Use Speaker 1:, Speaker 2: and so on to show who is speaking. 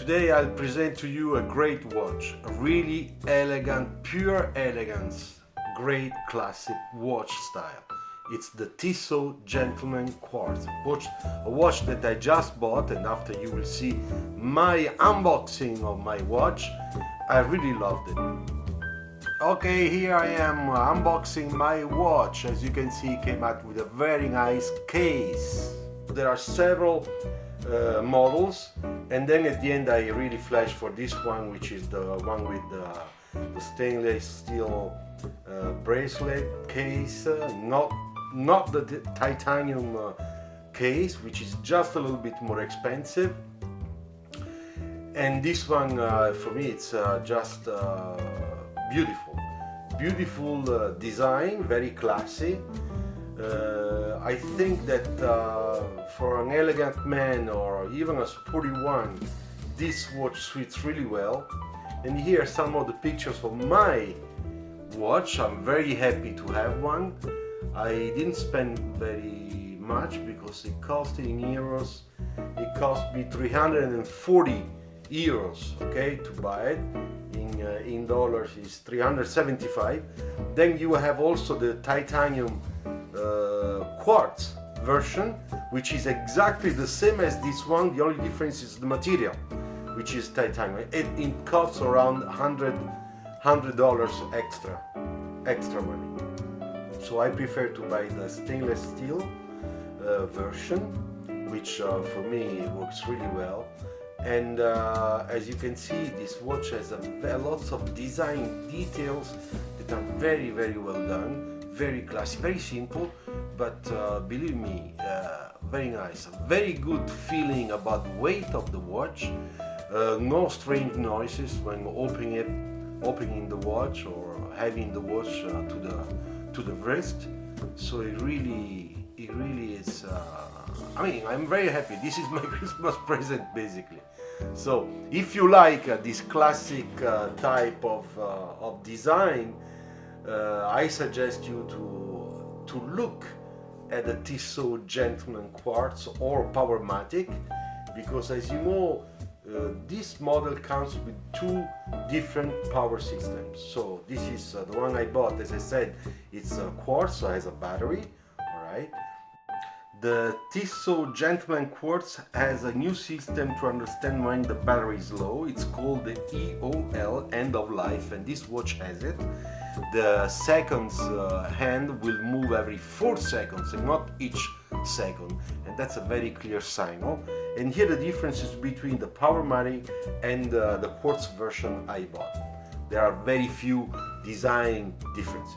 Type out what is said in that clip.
Speaker 1: Today I'll present to you a great watch, a really elegant, pure elegance, great classic watch style. It's the Tissot Gentleman Quartz, a watch that I just bought, and after you will see my unboxing of my watch, I really loved it. Okay, here I am unboxing my watch. As you can see, it came out with a very nice case. There are several models, and then at the end I really flashed for this one, which is the one with the stainless steel bracelet case, not the titanium case, which is just a little bit more expensive. And this one for me it's just beautiful design, very classy. I think that for an elegant man or even a sporty one, this watch suits really well. And here are some of the pictures of my watch. I'm very happy to have one. I didn't spend very much because it cost in euros. It cost me 340 euros, okay, to buy it. In dollars is 375. Then you have also the titanium quartz version, which is exactly the same as this one. The only difference is the material, which is titanium. It costs around $100 extra money. So I prefer to buy the stainless steel version, which for me works really well. And as you can see, this watch has lots of design details that are very well done, very classy, very simple, but believe me, very nice. A very good feeling about the weight of the watch. No strange noises when opening the watch or having the watch to the wrist. So it really is. I mean, I'm very happy. This is my Christmas present, basically. So if you like this classic type of design, I suggest you to look at the Tissot Gentleman Quartz or Powermatic, because as you know, this model comes with two different power systems. So this is the one I bought. As I said, it's a quartz, so it has a battery. All right. The Tissot Gentleman Quartz has a new system to understand when the battery is low. It's called the EOL, end of life, and this watch has it. The seconds hand will move every 4 seconds and not each second, and that's a very clear signal. And here the differences between the Powermatic and the quartz version I bought. There are very few design differences.